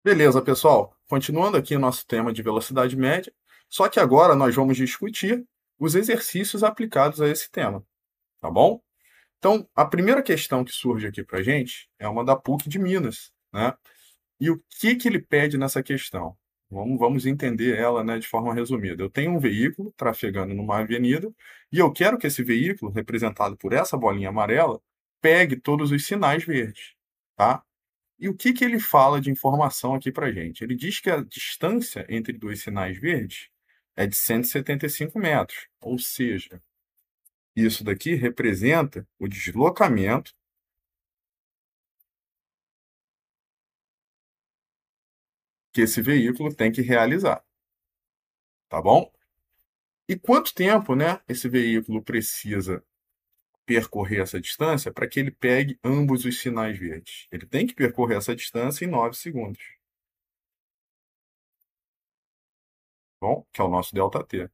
Beleza, pessoal. Continuando aqui o nosso tema de velocidade média, só que agora nós vamos discutir os exercícios aplicados a esse tema, tá bom? Então, a primeira questão que surge aqui para a gente é uma da PUC de Minas, né? E o que ele pede nessa questão? Vamos entender ela, né, de forma resumida. Eu tenho um veículo trafegando numa avenida e eu quero que esse veículo, representado por essa bolinha amarela, pegue todos os sinais verdes, tá? E o que ele fala de informação aqui para gente? Ele diz que a distância entre dois sinais verdes é de 175 metros, ou seja, isso daqui representa o deslocamento que esse veículo tem que realizar, tá bom? E quanto tempo, né, esse veículo precisa percorrer essa distância para que ele pegue ambos os sinais verdes? Ele tem que percorrer essa distância em 9 segundos, tá bom? Que é o nosso ΔT.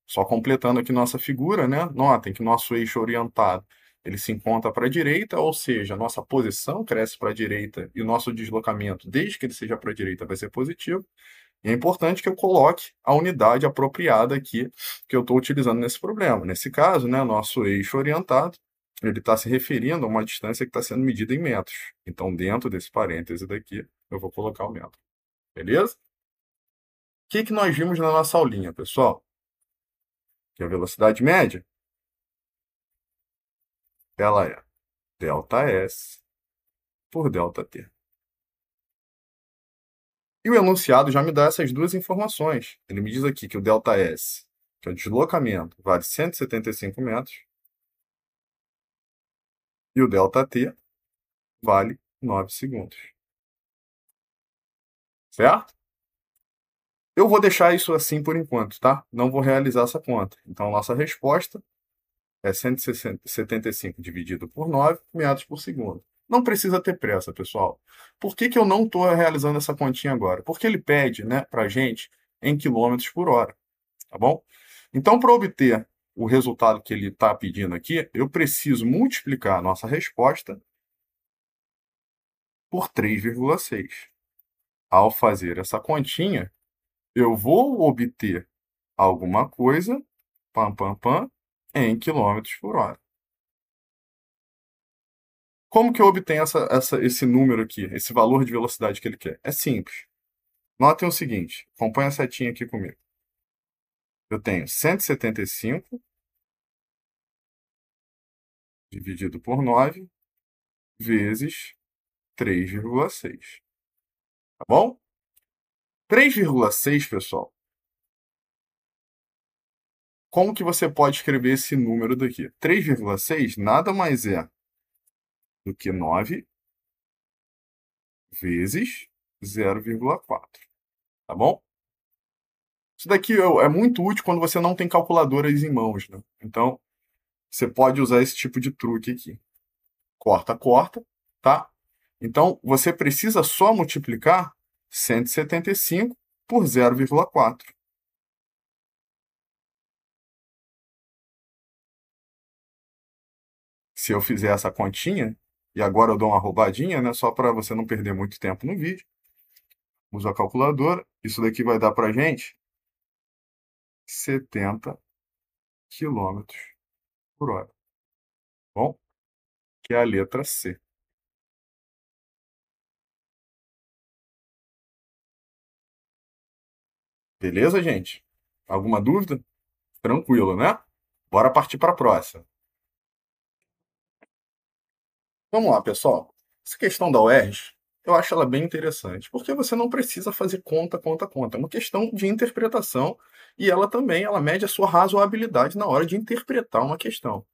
Só completando aqui nossa figura, né? Notem que nosso eixo orientado ele se encontra para a direita, ou seja, a nossa posição cresce para a direita e o nosso deslocamento, desde que ele seja para a direita, vai ser positivo. E é importante que eu coloque a unidade apropriada aqui que eu estou utilizando nesse problema. Nesse caso, né, nosso eixo orientado, ele está se referindo a uma distância que está sendo medida em metros. Então, dentro desse parêntese daqui, eu vou colocar o metro. Beleza? O que nós vimos na nossa aulinha, pessoal? Que a velocidade média, ela é ΔS por ΔT. E o enunciado já me dá essas duas informações. Ele me diz aqui que o ΔS, que é o deslocamento, vale 175 metros, e o ΔT vale 9 segundos. Certo? Eu vou deixar isso assim por enquanto, tá? Não vou realizar essa conta. Então, nossa resposta é 175 dividido por 9 metros por segundo. Não precisa ter pressa, pessoal. Por que eu não estou realizando essa continha agora? Porque ele pede, né, para a gente em quilômetros por hora, tá bom? Então, para obter o resultado que ele está pedindo aqui, eu preciso multiplicar a nossa resposta por 3,6. Ao fazer essa continha, eu vou obter alguma coisa, pam, pam, pam, em quilômetros por hora. Como que eu obtenho esse número aqui, esse valor de velocidade que ele quer? É simples. Notem o seguinte, acompanha a setinha aqui comigo. Eu tenho 175 dividido por 9 vezes 3,6. Tá bom? 3,6, pessoal. Como que você pode escrever esse número daqui? 3,6 nada mais é do que 9 vezes 0,4. Tá bom? Isso daqui é muito útil quando você não tem calculadoras em mãos, né? Então, você pode usar esse tipo de truque aqui. Corta, corta, tá? Então, você precisa só multiplicar 175 por 0,4. Se eu fizer essa continha, e agora eu dou uma roubadinha, né? Só para você não perder muito tempo no vídeo. Uso a calculadora. Isso daqui vai dar para gente 70 quilômetros por hora. Bom, que é a letra C. Beleza, gente? Alguma dúvida? Tranquilo, né? Bora partir para a próxima. Vamos lá, pessoal. Essa questão da UERJ, eu acho ela bem interessante, porque você não precisa fazer conta, conta, conta. É uma questão de interpretação e ela também ela mede a sua razoabilidade na hora de interpretar uma questão. O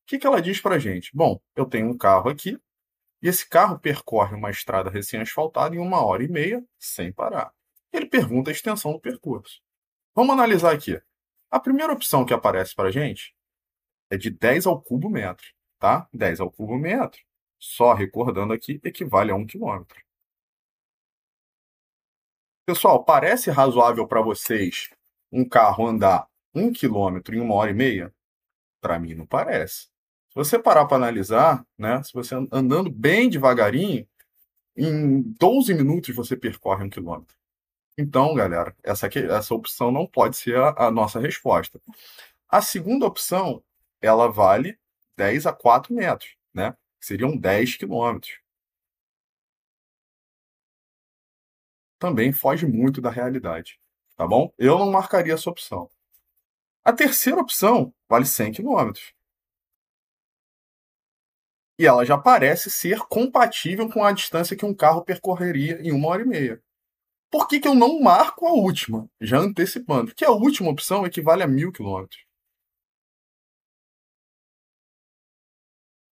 que ela diz para a gente? Bom, eu tenho um carro aqui e esse carro percorre uma estrada recém-asfaltada em 1 hora e meia sem parar. Ele pergunta a extensão do percurso. Vamos analisar aqui. A primeira opção que aparece para a gente é de 10 ao cubo metro, tá? 10 ao cubo metro, só recordando aqui, equivale a 1 quilômetro. Pessoal, parece razoável para vocês um carro andar 1 quilômetro em 1 hora e meia? Para mim não parece. Se você parar para analisar, né, se você andando bem devagarinho, em 12 minutos você percorre 1 quilômetro. Então, galera, essa opção não pode ser a nossa resposta. A segunda opção, ela vale 10 a 4 metros, né? Seriam 10 quilômetros. Também foge muito da realidade, tá bom? Eu não marcaria essa opção. A terceira opção vale 100 quilômetros. E ela já parece ser compatível com a distância que um carro percorreria em 1 hora e meia. Por que, que eu não marco a última? Já antecipando. Porque a última opção equivale a 1.000 quilômetros.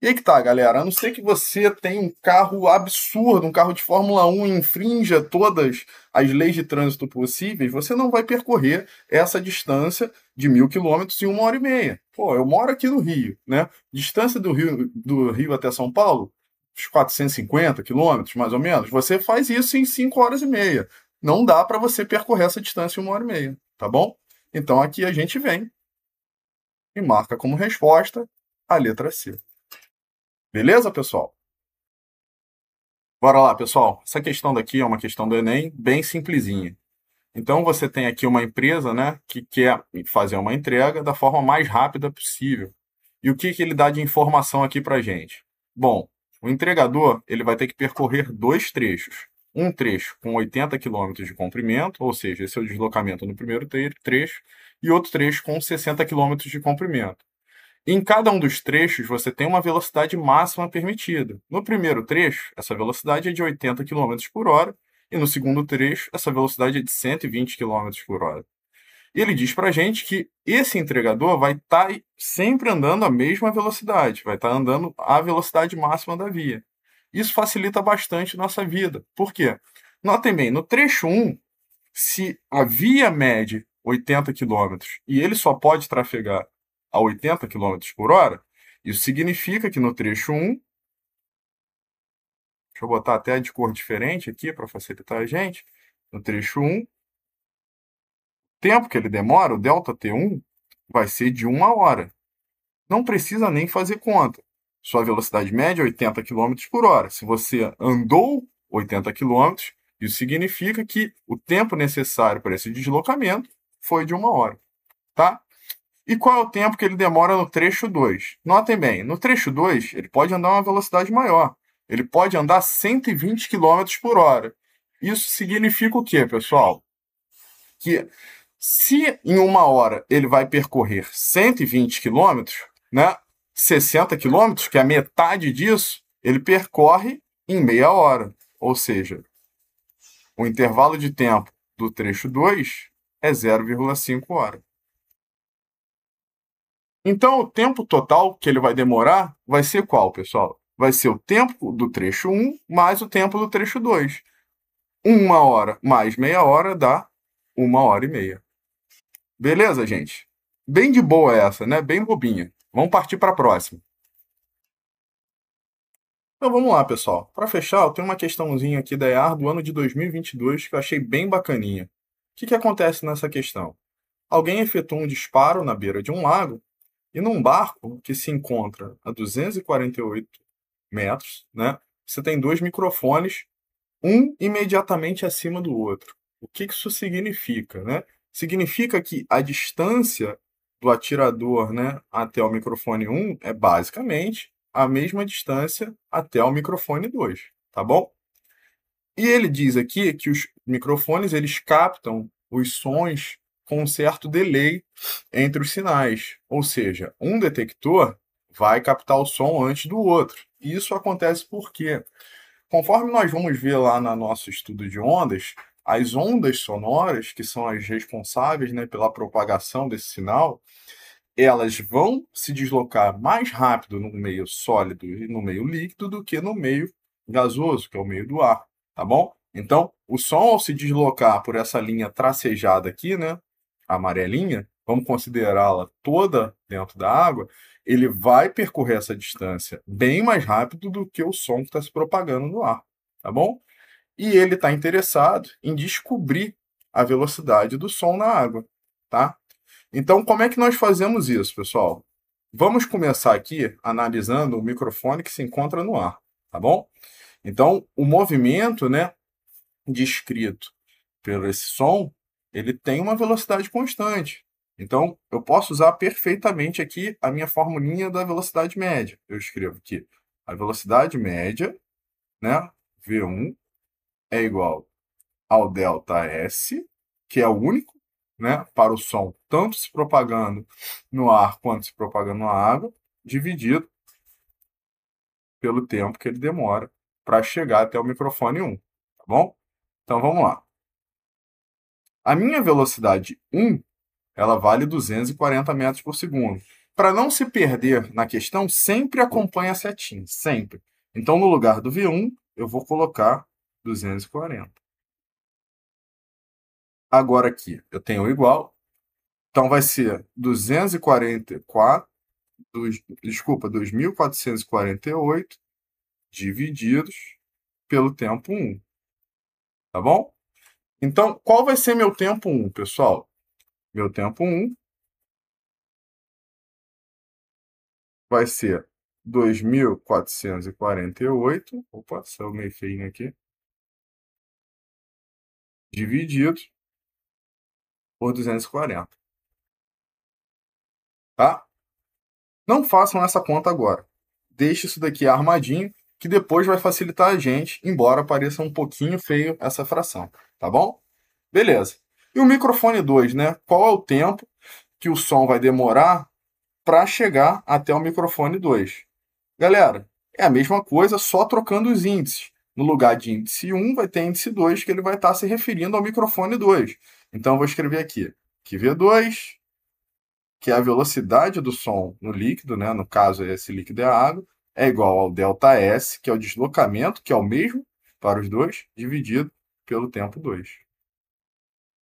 E aí que tá, galera. A não ser que você tenha um carro absurdo, um carro de Fórmula 1 e infrinja todas as leis de trânsito possíveis, você não vai percorrer essa distância de 1.000 quilômetros em 1 hora e meia. Pô, eu moro aqui no Rio, né? Distância do Rio até São Paulo, uns 450 quilômetros, mais ou menos. Você faz isso em 5 horas e meia. Não dá para você percorrer essa distância em 1 hora e meia, tá bom? Então aqui a gente vem e marca como resposta a letra C. Beleza, pessoal? Bora lá, pessoal. Essa questão daqui é uma questão do Enem bem simplesinha. Então, você tem aqui uma empresa, né, que quer fazer uma entrega da forma mais rápida possível. E o que, que ele dá de informação aqui para a gente? Bom, o entregador ele vai ter que percorrer dois trechos. Um trecho com 80 quilômetros de comprimento, ou seja, esse é o deslocamento no primeiro trecho, e outro trecho com 60 quilômetros de comprimento. Em cada um dos trechos, você tem uma velocidade máxima permitida. No primeiro trecho, essa velocidade é de 80 quilômetros por hora, e no segundo trecho, essa velocidade é de 120 quilômetros por hora. E ele diz para a gente que esse entregador vai estar sempre andando a mesma velocidade, vai estar andando a velocidade máxima da via. Isso facilita bastante nossa vida. Por quê? Notem bem, no trecho 1, se a via mede 80 quilômetros e ele só pode trafegar a 80 quilômetros por hora, isso significa que no trecho 1, deixa eu botar até de cor diferente aqui para facilitar a gente, no trecho 1, o tempo que ele demora, o ΔT1, vai ser de 1 hora. Não precisa nem fazer conta. Sua velocidade média é 80 quilômetros por hora. Se você andou 80 quilômetros, isso significa que o tempo necessário para esse deslocamento foi de 1 hora. Tá? E qual é o tempo que ele demora no trecho 2? Notem bem, no trecho 2, ele pode andar a uma velocidade maior. Ele pode andar 120 quilômetros por hora. Isso significa o quê, pessoal? Que se em 1 hora ele vai percorrer 120 quilômetros, né, 60 quilômetros, que é a metade disso, ele percorre em meia hora. Ou seja, o intervalo de tempo do trecho 2 é 0,5 hora. Então, o tempo total que ele vai demorar vai ser qual, pessoal? Vai ser o tempo do trecho 1 mais o tempo do trecho 2. 1 hora mais meia hora dá 1 hora e meia. Beleza, gente? Bem de boa essa, né? Bem bobinha. Vamos partir para a próxima. Então vamos lá, pessoal. Para fechar, eu tenho uma questãozinha aqui da EAR do ano de 2022 que eu achei bem bacaninha. O que acontece nessa questão? Alguém efetua um disparo na beira de um lago e num barco que se encontra a 248 metros, né? Você tem dois microfones, um imediatamente acima do outro. O que isso significa, né? Significa que a distância do atirador, né, até o microfone 1 é basicamente a mesma distância até o microfone 2, tá bom? E ele diz aqui que os microfones eles captam os sons com um certo delay entre os sinais, ou seja, um detector vai captar o som antes do outro. Isso acontece porque, conforme nós vamos ver lá no nosso estudo de ondas, as ondas sonoras, que são as responsáveis, né, pela propagação desse sinal, elas vão se deslocar mais rápido no meio sólido e no meio líquido do que no meio gasoso, que é o meio do ar, tá bom? Então, o som ao se deslocar por essa linha tracejada aqui, né, amarelinha, vamos considerá-la toda dentro da água, ele vai percorrer essa distância bem mais rápido do que o som que está se propagando no ar, tá bom? E ele está interessado em descobrir a velocidade do som na água, tá? Então, como é que nós fazemos isso, pessoal? Vamos começar aqui analisando o microfone que se encontra no ar, tá bom? Então, o movimento, né, descrito pelo esse som, ele tem uma velocidade constante. Então, eu posso usar perfeitamente aqui a minha formulinha da velocidade média. Eu escrevo aqui a velocidade média, né, V1 é igual ao ΔS, que é o único, né, para o som, tanto se propagando no ar quanto se propagando na água, dividido pelo tempo que ele demora para chegar até o microfone 1, tá bom? Então vamos lá. A minha velocidade 1, ela vale 240 metros por segundo. Para não se perder na questão, sempre acompanhe a setinha, sempre. Então, no lugar do V1, eu vou colocar 240. Agora aqui, eu tenho o igual, então vai ser 244, desculpa, 2.448 divididos pelo tempo 1, tá bom? Então, qual vai ser meu tempo 1, pessoal? Meu tempo 1 vai ser 2.448, opa, saiu meio feio aqui, dividido por 240, tá? Não façam essa conta agora. Deixe isso daqui armadinho, que depois vai facilitar a gente, embora pareça um pouquinho feio essa fração, tá bom? Beleza. E o microfone 2, né? Qual é o tempo que o som vai demorar para chegar até o microfone 2? Galera, é a mesma coisa, só trocando os índices. No lugar de índice 1, vai ter índice 2, que ele vai estar se referindo ao microfone 2. Então, eu vou escrever aqui que V2, que é a velocidade do som no líquido, né? No caso, esse líquido é a água, é igual ao ΔS, que é o deslocamento, que é o mesmo para os dois, dividido pelo tempo 2.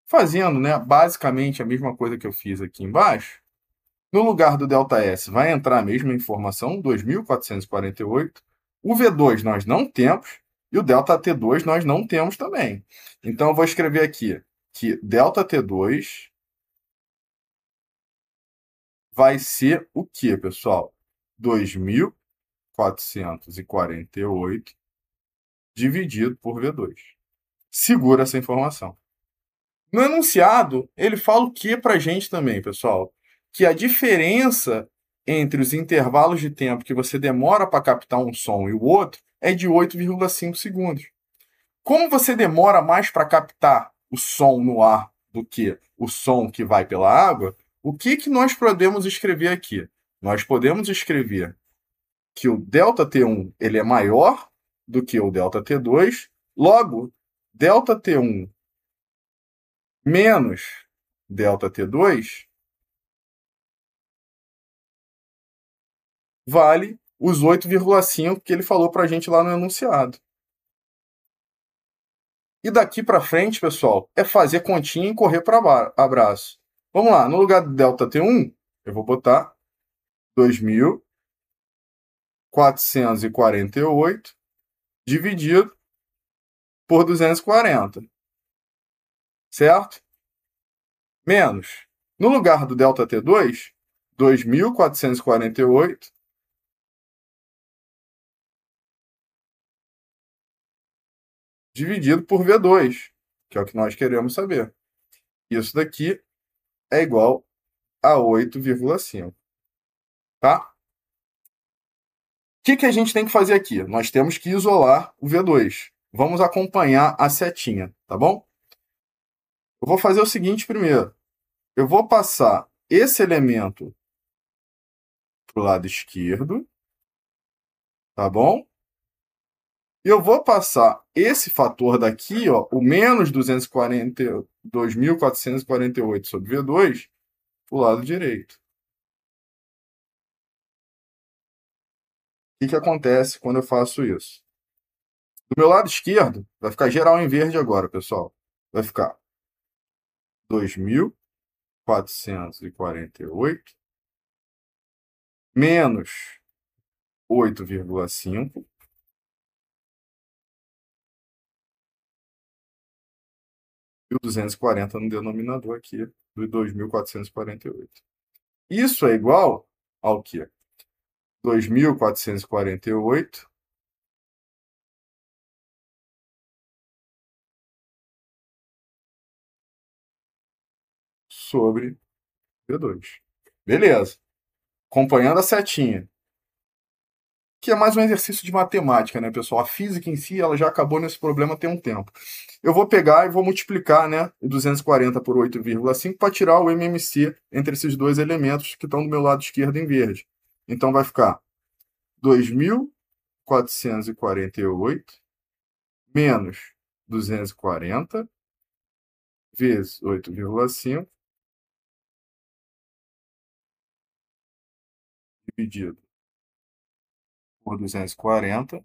Fazendo, né, basicamente a mesma coisa que eu fiz aqui embaixo, no lugar do ΔS vai entrar a mesma informação, 2.448. O V2 nós não temos e o ΔT2 nós não temos também. Então eu vou escrever aqui que ΔT2 vai ser o que, pessoal? 2.448 dividido por V2. Segura essa informação. No enunciado, ele fala o que para a gente também, pessoal? Que a diferença entre os intervalos de tempo que você demora para captar um som e o outro é de 8,5 segundos. Como você demora mais para captar o som no ar do que o som que vai pela água, o que nós podemos escrever aqui? Nós podemos escrever que o ΔT1 ele é maior do que o ΔT2, logo, ΔT1 menos ΔT2 vale os 8,5 que ele falou para a gente lá no enunciado. E daqui para frente, pessoal, é fazer continha e correr para abraço. Vamos lá, no lugar do ΔT1, eu vou botar 2.448 dividido por 240, certo? Menos. No lugar do ΔT2, 2.448 dividido por V2, que é o que nós queremos saber. Isso daqui é igual a 8,5. Tá? O que a gente tem que fazer aqui? Nós temos que isolar o V2. Vamos acompanhar a setinha, tá bom? Eu vou fazer o seguinte primeiro. Eu vou passar esse elemento para o lado esquerdo, tá bom? E eu vou passar esse fator daqui, ó, o menos 2.448 sobre V2, para o lado direito. O que acontece quando eu faço isso? Do meu lado esquerdo, vai ficar geral em verde agora, pessoal. Vai ficar 2.448 menos 8,5 e o 240 no denominador aqui do 2.448. Isso é igual ao quê? 2.448 sobre V2. Beleza. Acompanhando a setinha. Que é mais um exercício de matemática, né, pessoal? A física em si, ela já acabou nesse problema tem um tempo. Eu vou pegar e vou multiplicar, né, o 240 por 8,5 para tirar o MMC entre esses dois elementos que estão do meu lado esquerdo em verde. Então vai ficar 2.448 menos 240 vezes 8,5 dividido por 240.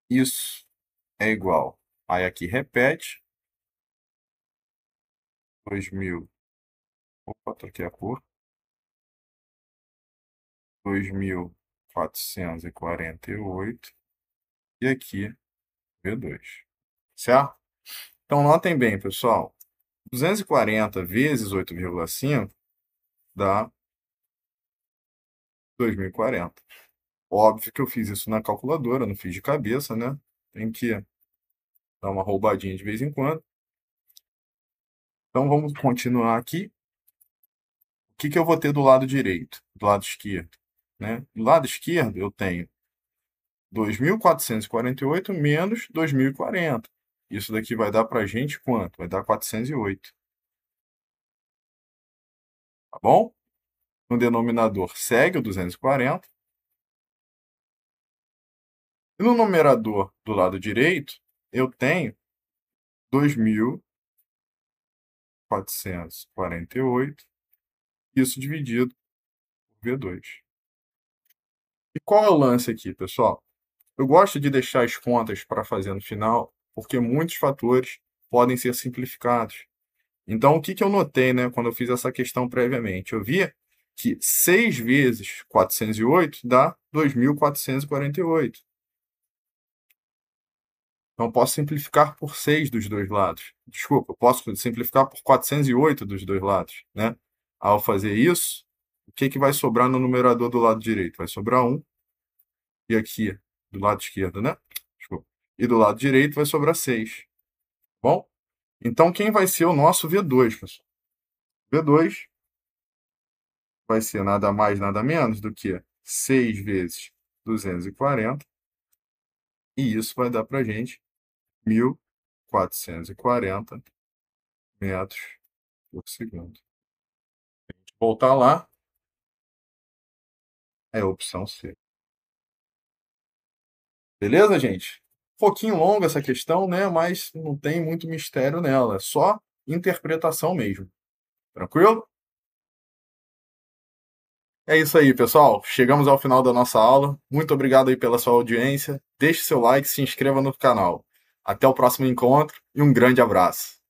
Isso é igual. Aí aqui repete. 2.000. Opa, troquei a cor. 2.448. E aqui, V2. Certo? Então, notem bem, pessoal. 240 vezes 8,5 dá 2.040. Óbvio que eu fiz isso na calculadora, não fiz de cabeça, né? Tem que dar uma roubadinha de vez em quando. Então, vamos continuar aqui. O que eu vou ter do lado direito? Do lado esquerdo, né? Do lado esquerdo, eu tenho 2.448 menos 2.040. Isso daqui vai dar para a gente quanto? Vai dar 408. Tá bom? No denominador segue o 240. E no numerador do lado direito, eu tenho 2.448, isso dividido por V2. E qual é o lance aqui, pessoal? Eu gosto de deixar as contas para fazer no final, porque muitos fatores podem ser simplificados. Então, o que eu notei, né, quando eu fiz essa questão previamente? Eu vi que 6 vezes 408 dá 2.448. Então, eu posso simplificar por 6 dos dois lados. Desculpa, eu posso simplificar por 408 dos dois lados, né? Ao fazer isso, o que vai sobrar no numerador do lado direito? Vai sobrar 1. E aqui, do lado esquerdo, né? Desculpa. E do lado direito vai sobrar 6. Bom? Então, quem vai ser o nosso V2, pessoal? V2 vai ser nada mais, nada menos do que 6 vezes 240. E isso vai dar para a gente 1.440 metros por segundo. Voltar lá, é a opção C. Beleza, gente? Um pouquinho longa essa questão, né? Mas não tem muito mistério nela. É só interpretação mesmo. Tranquilo? É isso aí, pessoal. Chegamos ao final da nossa aula. Muito obrigado aí pela sua audiência. Deixe seu like, se inscreva no canal. Até o próximo encontro e um grande abraço.